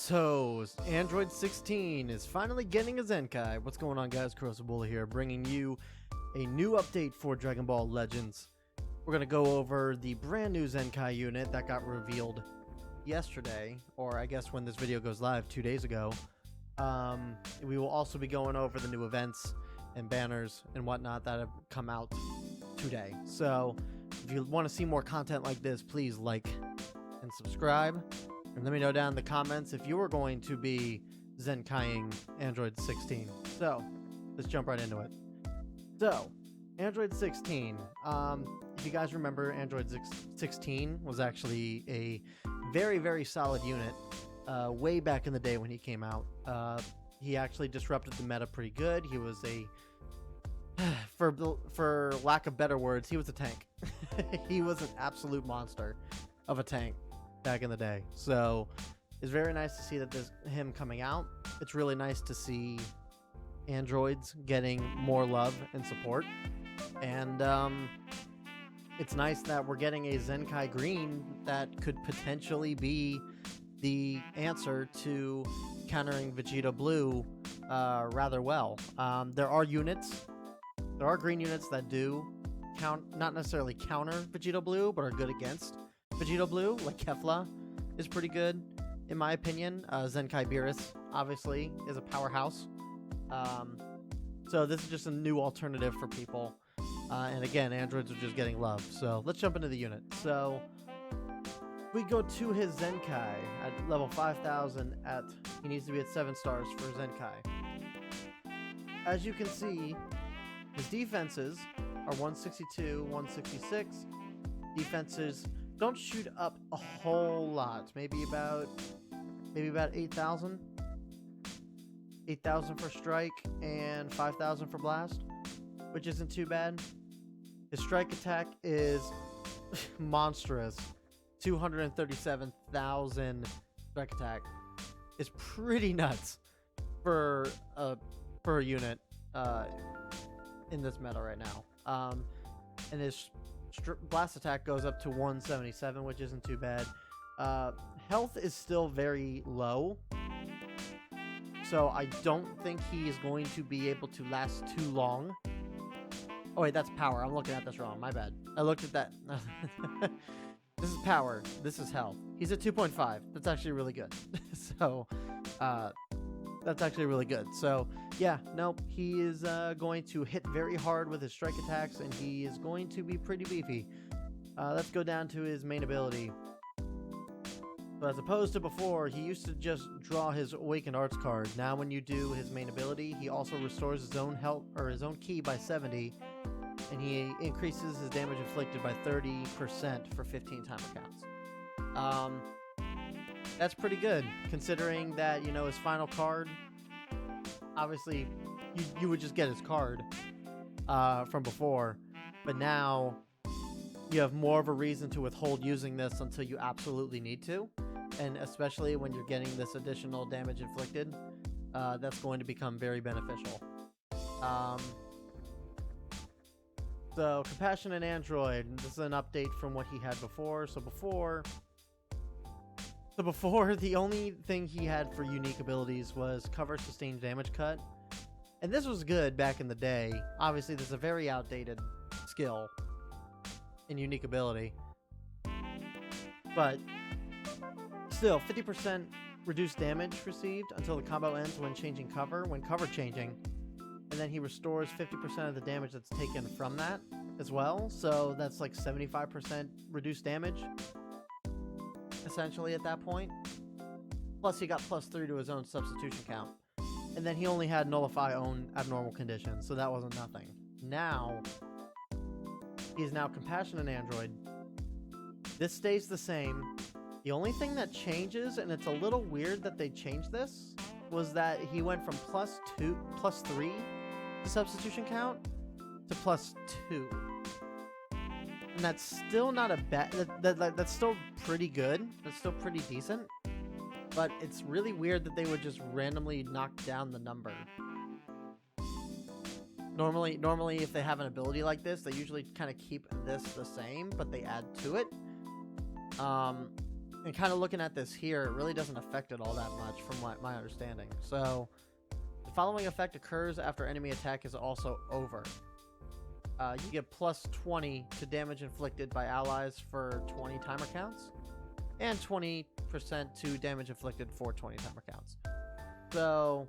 So, Android 16 is finally getting a Zenkai. What's going on, guys? Crucible here, bringing you a new update for Dragon Ball Legends. We're going to go over the brand new Zenkai unit that got revealed yesterday, or I guess when this video goes live 2 days ago. We will also be going over the new events and banners and whatnot that have come out today. So, if you want to see more content like this, please like and subscribe. And let me know down in the comments if you are going to be Zenkaiing Android 16. So, let's jump right into it. So, Android 16. If you guys remember, Android 16 was actually a very, very solid unit way back in the day when he came out. He actually disrupted the meta pretty good. He was for lack of better words, he was a tank. He was an absolute monster of a tank back in the day. So it's very nice to see that him coming out. It's really nice to see androids getting more love and support, and it's nice that we're getting a Zenkai Green that could potentially be the answer to countering Vegeta Blue rather well. There are green units that do not necessarily counter Vegeta Blue, but are good against Vegeta Blue, like Kefla is pretty good, in my opinion. Zenkai Beerus, obviously, is a powerhouse. So this is just a new alternative for people. And again, androids are just getting love. So let's jump into the unit. So we go to his Zenkai at level 5,000. He needs to be at 7 stars for Zenkai. As you can see, his defenses are 162, 166. Defenses don't shoot up a whole lot. Maybe about 8,000. 8,000 for strike and 5,000 for blast, which isn't too bad. His strike attack is monstrous. 237,000 strike attack is pretty nuts for a unit in this meta right now. And his blast attack goes up to 177, which isn't too bad. Health is still very low, so I don't think he is going to be able to last too long. Oh wait, that's power. I'm looking at this wrong. My bad. I looked at that. This is power. This is health. He's at 2.5. That's actually really good. So, that's actually really good. So, yeah, nope. He is going to hit very hard with his strike attacks, and he is going to be pretty beefy. Let's go down to his main ability. So as opposed to before, he used to just draw his Awakened Arts card. Now when you do his main ability, he also restores his own health or his own ki by 70, and he increases his damage inflicted by 30% for 15 time accounts. That's pretty good, considering that, you know, his final card, obviously, you would just get his card from before, but now you have more of a reason to withhold using this until you absolutely need to, and especially when you're getting this additional damage inflicted, that's going to become very beneficial. So, Compassionate Android, this is an update from what he had before. So before, the only thing he had for unique abilities was cover, sustained damage cut. And this was good back in the day. Obviously, this is a very outdated skill and unique ability. But still, 50% reduced damage received until the combo ends when changing cover, when cover changing. And then he restores 50% of the damage that's taken from that as well. So that's like 75% reduced damage, essentially, at that point. Plus he got +3 to his own substitution count. And then he only had nullify own abnormal conditions, so that wasn't nothing. Now, he is now Compassionate Android. This stays the same. The only thing that changes, and it's a little weird that they changed this, was that he went from +3 to substitution count to +2. And that's still not a bad, that's still pretty good. That's still pretty decent. But it's really weird that they would just randomly knock down the number. Normally if they have an ability like this, they usually kind of keep this the same, but they add to it. And kind of looking at this here, it really doesn't affect it all that much from my understanding. So the following effect occurs after enemy attack is also over. You get plus 20 to damage inflicted by allies for 20 timer counts, and 20% to damage inflicted for 20 timer counts. So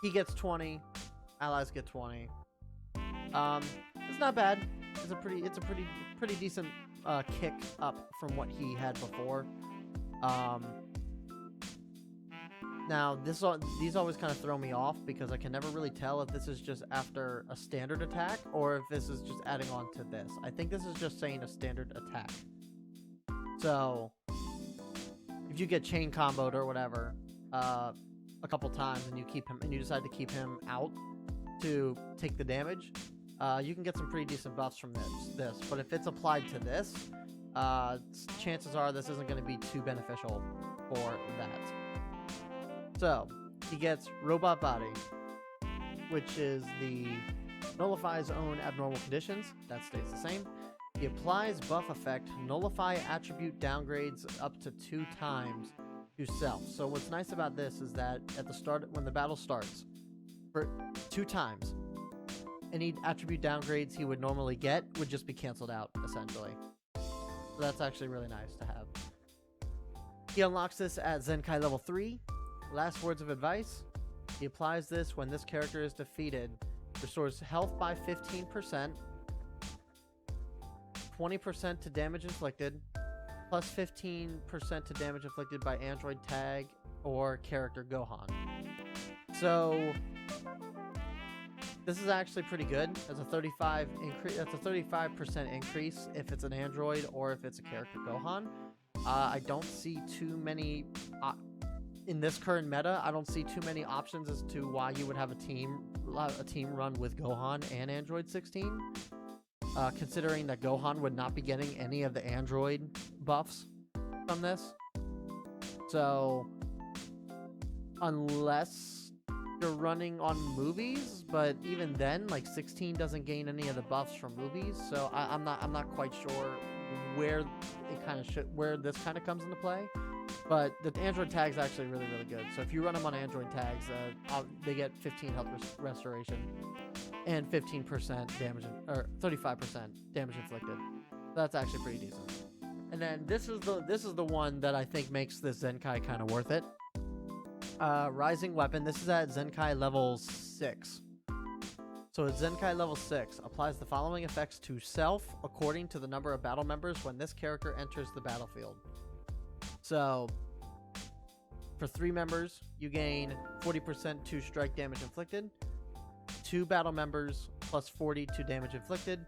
he gets 20, allies get 20. It's not bad. It's a pretty decent kick up from what he had before. Now, these always kind of throw me off because I can never really tell if this is just after a standard attack or if this is just adding on to this. I think this is just saying a standard attack. So, if you get chain comboed or whatever a couple times and you decide to keep him out to take the damage, you can get some pretty decent buffs from this. But if it's applied to this, chances are this isn't going to be too beneficial for that. So, he gets Robot Body, which is the nullifies own abnormal conditions. That stays the same. He applies buff effect, nullify attribute downgrades up to 2 times to self. So what's nice about this is that at the start, when the battle starts, for 2 times, any attribute downgrades he would normally get would just be canceled out, essentially. So that's actually really nice to have. He unlocks this at Zenkai level 3. Last words of advice. He applies this when this character is defeated. Restores health by 15%, 20% to damage inflicted, plus 15% to damage inflicted by android tag or character Gohan. So this is actually pretty good. That's a 35% increase if it's an android or if it's a character Gohan. I don't see too many in this current meta. I don't see too many options as to why you would have a team run with Gohan and Android 16. Considering that Gohan would not be getting any of the android buffs from this. So unless you're running on movies, but even then, like 16 doesn't gain any of the buffs from movies. So I'm not quite sure where where this kind of comes into play. But the android tag is actually really, really good. So if you run them on android tags, they get 15 health restoration and 15% damage, or 35% damage inflicted. That's actually pretty decent. And then this is the one that I think makes this Zenkai kind of worth it. Rising Weapon. This is at Zenkai level 6. So at Zenkai level 6, applies the following effects to self according to the number of battle members when this character enters the battlefield. So, for 3 members, you gain 40% to strike damage inflicted. 2 battle members, plus 40 to damage inflicted.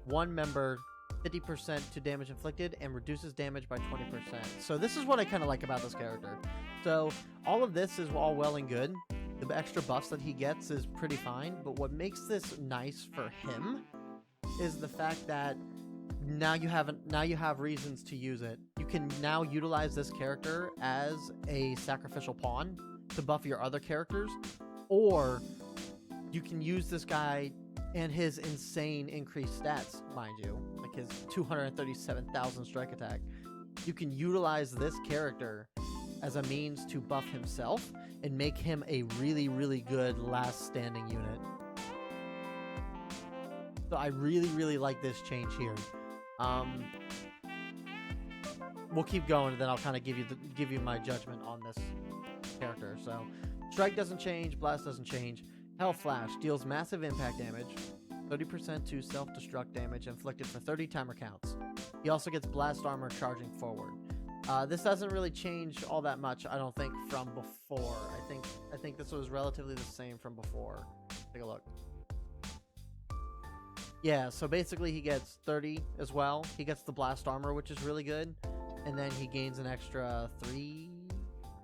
1 member, 50% to damage inflicted, and reduces damage by 20%. So this is what I kind of like about this character. So, all of this is all well and good. The extra buffs that he gets is pretty fine, but what makes this nice for him is the fact that now you have reasons to use it. You can now utilize this character as a sacrificial pawn to buff your other characters, or you can use this guy and his insane increased stats, mind you, like his 237,000 strike attack. You can utilize this character as a means to buff himself and make him a really, really good last standing unit. So I really, really like this change here. We'll keep going, and then I'll kind of give you my judgment on this character. So, Strike doesn't change, Blast doesn't change. Hell Flash deals massive impact damage, 30% to self-destruct damage inflicted for 30 timer counts. He also gets Blast Armor charging forward. This doesn't really change all that much, I don't think, from before. I think this was relatively the same from before. Take a look. Yeah, so basically he gets 30 as well. He gets the Blast Armor, which is really good. And then he gains an extra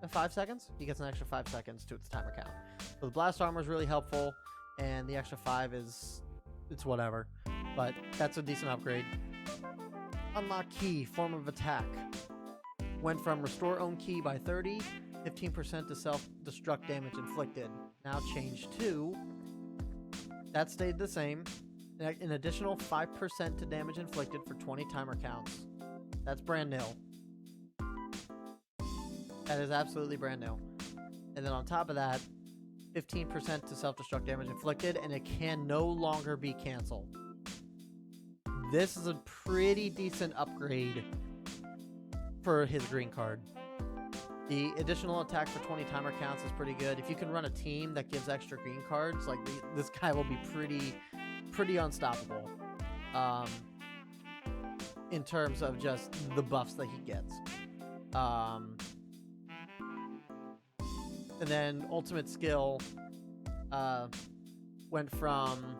5 seconds? He gets an extra 5 seconds to its timer count. So the Blast Armor is really helpful, and the extra 5 it's whatever. But that's a decent upgrade. Unlock Key, Form of Attack. Went from Restore Own Key by 30, 15% to self-destruct damage inflicted. Now changed to... That stayed the same. An additional 5% to damage inflicted for 20 timer counts. That's brand new. That is absolutely brand new. And then on top of that, 15% to self-destruct damage inflicted, and it can no longer be canceled. This is a pretty decent upgrade for his green card. The additional attack for 20 timer counts is pretty good. If you can run a team that gives extra green cards, like this guy will be pretty unstoppable. In terms of just the buffs that he gets. And then ultimate skill went from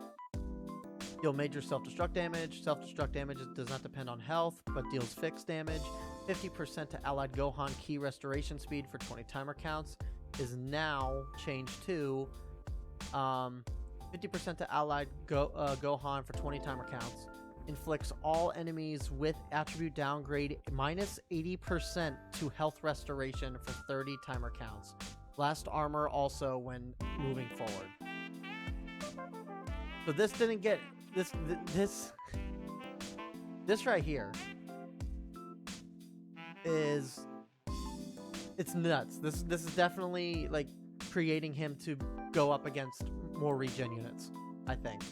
deal major self-destruct damage. Self-destruct damage does not depend on health, but deals fixed damage. 50% to allied Gohan key restoration speed for 20 timer counts is now changed to 50% to allied Gohan for 20 timer counts. Inflicts all enemies with attribute downgrade minus 80% to health restoration for 30 timer counts. Blast armor also when moving forward. So this didn't get this right here is it's nuts. This is definitely like creating him to go up against more regen units, I think.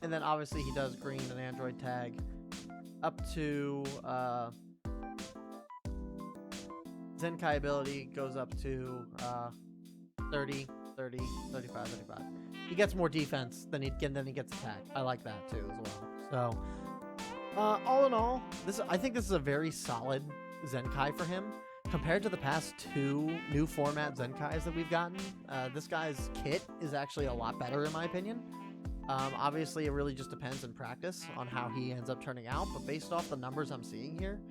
And then obviously he does green and android tag up to Zenkai ability goes up to 30, 30, 35, 35. He gets more defense than he gets attack. I like that too as well. So all in all, I think this is a very solid Zenkai for him. Compared to the past two new format Zenkais that we've gotten, this guy's kit is actually a lot better in my opinion. Obviously, it really just depends in practice on how he ends up turning out, but based off the numbers I'm seeing here,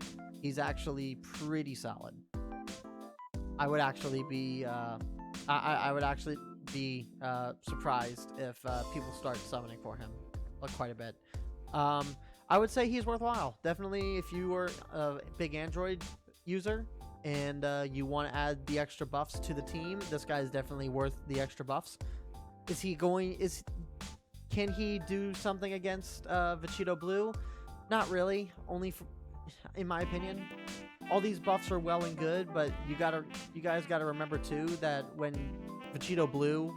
he's actually pretty solid. I would actually be, surprised if people start summoning for him quite a bit. I would say he's worthwhile. Definitely, if you were a big Android user and you want to add the extra buffs to the team, this guy is definitely worth the extra buffs. Can he do something against Vegeta Blue? Not really. In my opinion. All these buffs are well and good, but you guys gotta remember too that when Vegeta Blue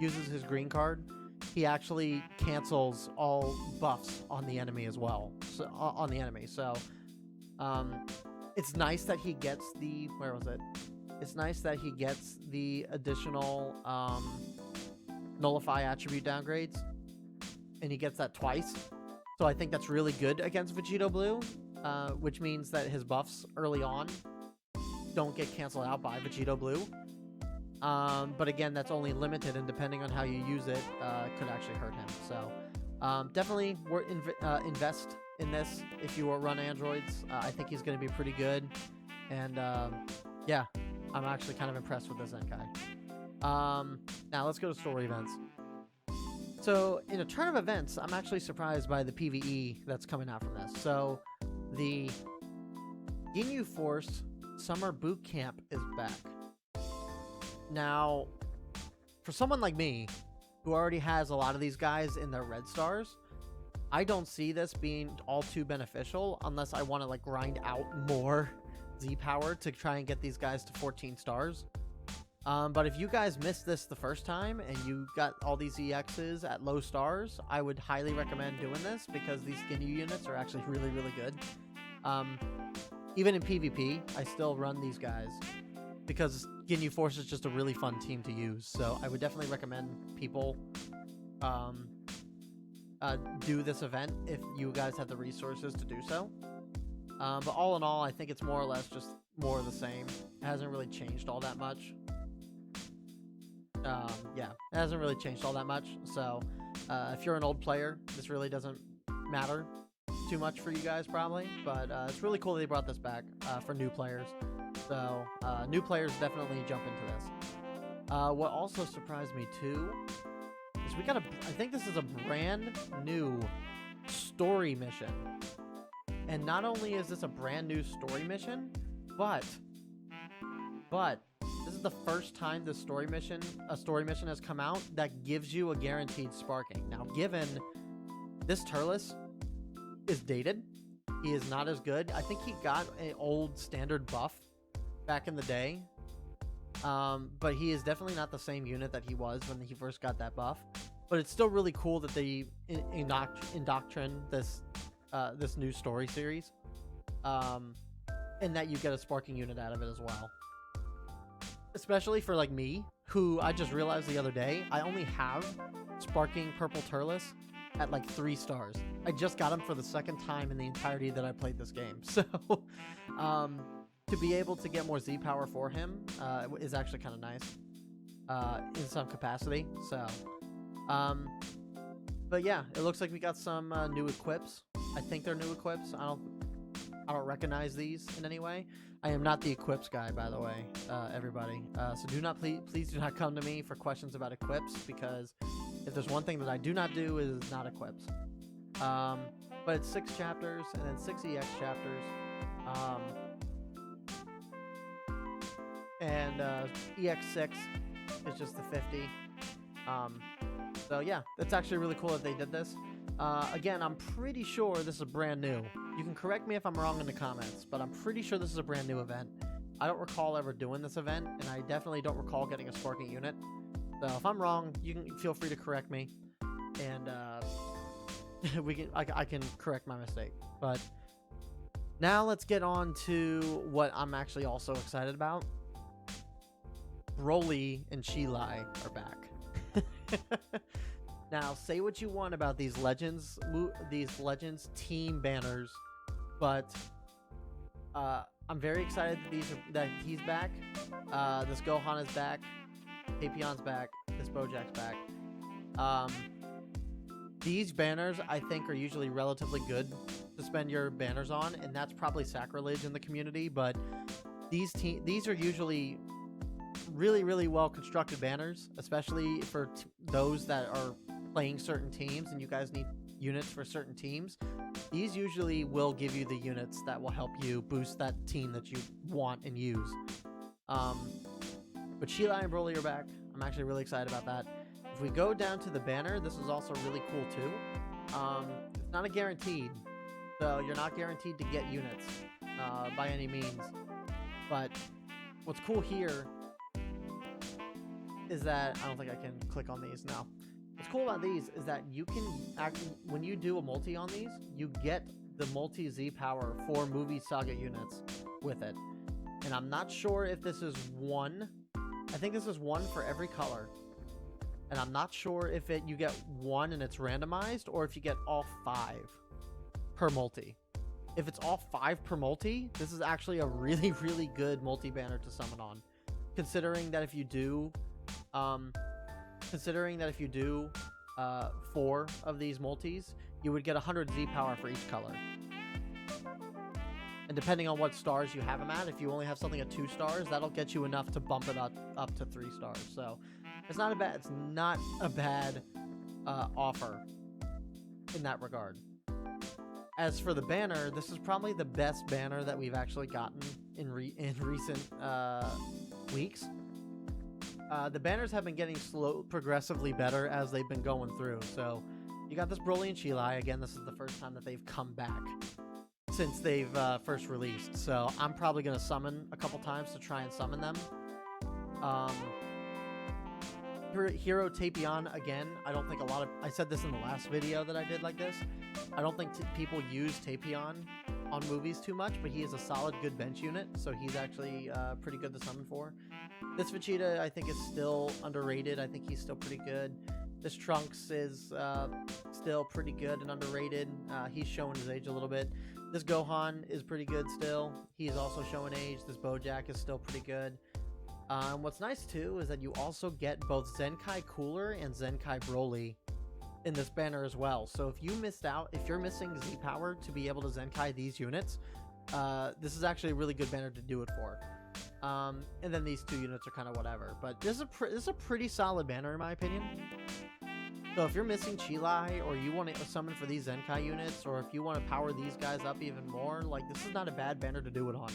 uses his green card, he actually cancels all buffs on the enemy as well. So it's nice that he gets the It's nice that he gets the additional nullify attribute downgrades, and he gets that twice. So I think that's really good against Vegeta Blue, which means that his buffs early on don't get canceled out by Vegeta Blue. But again, that's only limited, and depending on how you use it, could actually hurt him. So definitely invest in this if you run androids. I think he's going to be pretty good. And yeah, I'm actually kind of impressed with this Zenkai. Now let's go to story events. So in a turn of events, I'm actually surprised by the PvE that's coming out from this. So the Ginyu Force Summer Boot Camp is back. Now, for someone like me, who already has a lot of these guys in their red stars, I don't see this being all too beneficial unless I want to like grind out more Z power to try and get these guys to 14 stars. But if you guys missed this the first time and you got all these EXs at low stars, I would highly recommend doing this because these Ginyu units are actually really, really good. Even in PvP, I still run these guys because Ginyu Force is just a really fun team to use. So I would definitely recommend people do this event if you guys have the resources to do so. But all in all, I think it's more or less just more of the same. It hasn't really changed all that much. Yeah, it hasn't really changed all that much. So if you're an old player, this really doesn't matter too much for you guys probably. But it's really cool that they brought this back for new players. So new players definitely jump into this. What also surprised me too is I think this is a brand new story mission. And not only is this a brand new story mission, but this is the first time a story mission has come out that gives you a guaranteed sparking. Now, given this Turles is dated, He is not as good. I think he got an old standard buff back in the day. But he is definitely not the same unit that he was when he first got that buff. But it's still really cool that they indoctrinate this this new story series, and that you get a sparking unit out of it as well. Especially for like me, who I just realized the other day, I only have sparking purple Turles at like 3 stars. I just got him for the second time in the entirety that I played this game. So, to be able to get more Z power for him is actually kind of nice in some capacity. So, but yeah, it looks like we got some new equips. I think they're new equips. I don't recognize these in any way. I am not the equips guy, by the way, everybody. So do not please do not come to me for questions about equips, because if there's one thing that I do not do is not equips. But it's 6 chapters and then 6 EX chapters. And EX6 is just the 50. So yeah, it's actually really cool that they did this. Again, I'm pretty sure this is brand new. You can correct me if I'm wrong in the comments, but I'm pretty sure this is a brand new event. I don't recall ever doing this event, and I definitely don't recall getting a sparking unit. So if I'm wrong, you can feel free to correct me, and I can correct my mistake. But now let's get on to what I'm actually also excited about. Broly and Chilai are back. Now, say what you want about these Legends team banners, but I'm very excited that he's back. This Gohan is back. Tapion's back. This Bojack's back. These banners, I think, are usually relatively good to spend your banners on, and that's probably sacrilege in the community, but these are usually really, really well constructed banners, especially for those that are playing certain teams and you guys need units for certain teams. These usually will give you the units that will help you boost that team that you want and use. But Chilai and Broly are back. I'm actually really excited about that. If we go down to the banner, this is also really cool too. It's not a guaranteed, so you're not guaranteed to get units by any means. But what's cool here is that, I don't think I can click on these now. What's cool about these is that you can when you do a multi on these, you get the multi Z power for movie saga units with it. And I'm not sure if this is one. I think this is one for every color. And I'm not sure if you get one and it's randomized, or if you get all 5 per multi. If it's all 5 per multi, this is actually a really, really good multi-banner to summon on. Considering that if you do 4 of these multis, you would get 100 Z power for each color. And depending on what stars you have them at, if you only have something at 2 stars, that'll get you enough to bump it up to 3 stars. So it's not a bad offer in that regard. As for the banner, this is probably the best banner that we've actually gotten in recent weeks. The banners have been getting progressively better as they've been going through. So you got this Broly and Chilai. Again, this is the first time that they've come back since they've first released. So I'm probably going to summon a couple times to try and summon them. Hero Tapion, again, I don't think I said this in the last video that I did like this. I don't think people use Tapion on movies too much, but he is a solid, good bench unit, so he's actually pretty good to summon for. This Vegeta, I think, is still underrated. I think he's still pretty good. This Trunks is still pretty good and underrated. He's showing his age a little bit. This Gohan is pretty good still. He's also showing age. This Bojack is still pretty good. What's nice too is that you also get both Zenkai Cooler and Zenkai Broly in this banner as well. So if you're missing Z power to be able to Zenkai these units, this is actually a really good banner to do it for. And then these 2 units are kind of whatever, but this is a pretty solid banner in my opinion. So if you're missing Chilai, or you want to summon for these Zenkai units, or if you want to power these guys up even more, like, this is not a bad banner to do it on.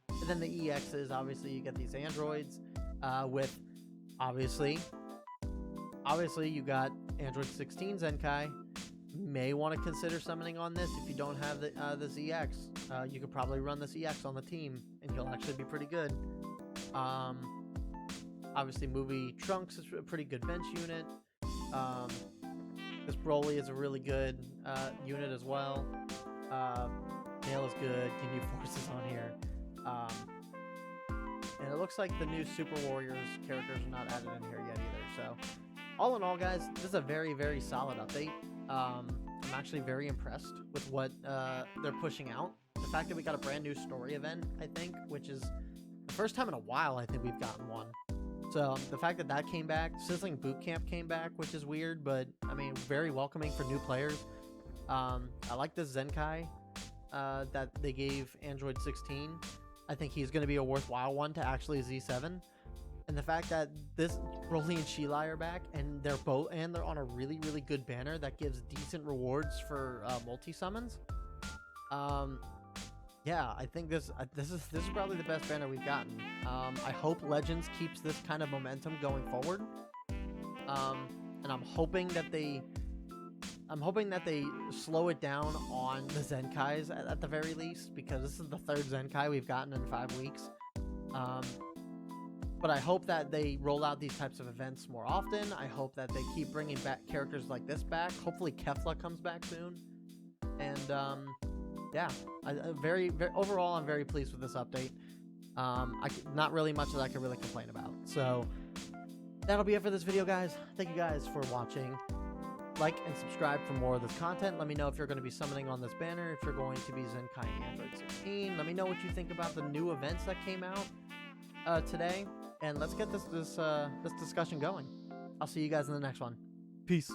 And then the EXs, obviously you get these androids with obviously you got Android 16 Zenkai, may want to consider summoning on this. If you don't have this EX, you could probably run this EX on the team, and you'll actually be pretty good. Obviously, Movie Trunks is a pretty good bench unit. This Broly is a really good unit as well. Nail is good. Ginyu Force is on here. And it looks like the new Super Warriors characters are not added in here yet either. So, all in all, guys, this is a very, very solid update. I'm actually very impressed with what they're pushing out. The fact that we got a brand new story event, I think, which is the first time in a while I think we've gotten one. So the fact that that came back, Sizzling Boot Camp came back, which is weird, but I mean, very welcoming for new players. I like this Zenkai that they gave Android 16. I think he's going to be a worthwhile one to actually Z7. And the fact that this Broly and Sheila are back, and they're on a really, really good banner that gives decent rewards for multi summons. Yeah, I think this is probably the best banner we've gotten. I hope Legends keeps this kind of momentum going forward. And I'm hoping that they slow it down on the Zenkais at the very least, because this is the third Zenkai we've gotten in 5 weeks. But I hope that they roll out these types of events more often. I hope that they keep bringing back characters like this back. Hopefully Kefla comes back soon. And yeah, overall, I'm very pleased with this update. Not really much that I can really complain about. So that'll be it for this video, guys. Thank you guys for watching. Like and subscribe for more of this content. Let me know if you're going to be summoning on this banner, if you're going to be Zenkai Android 16. Let me know what you think about the new events that came out today, and let's get this discussion going. I'll see you guys in the next one. Peace.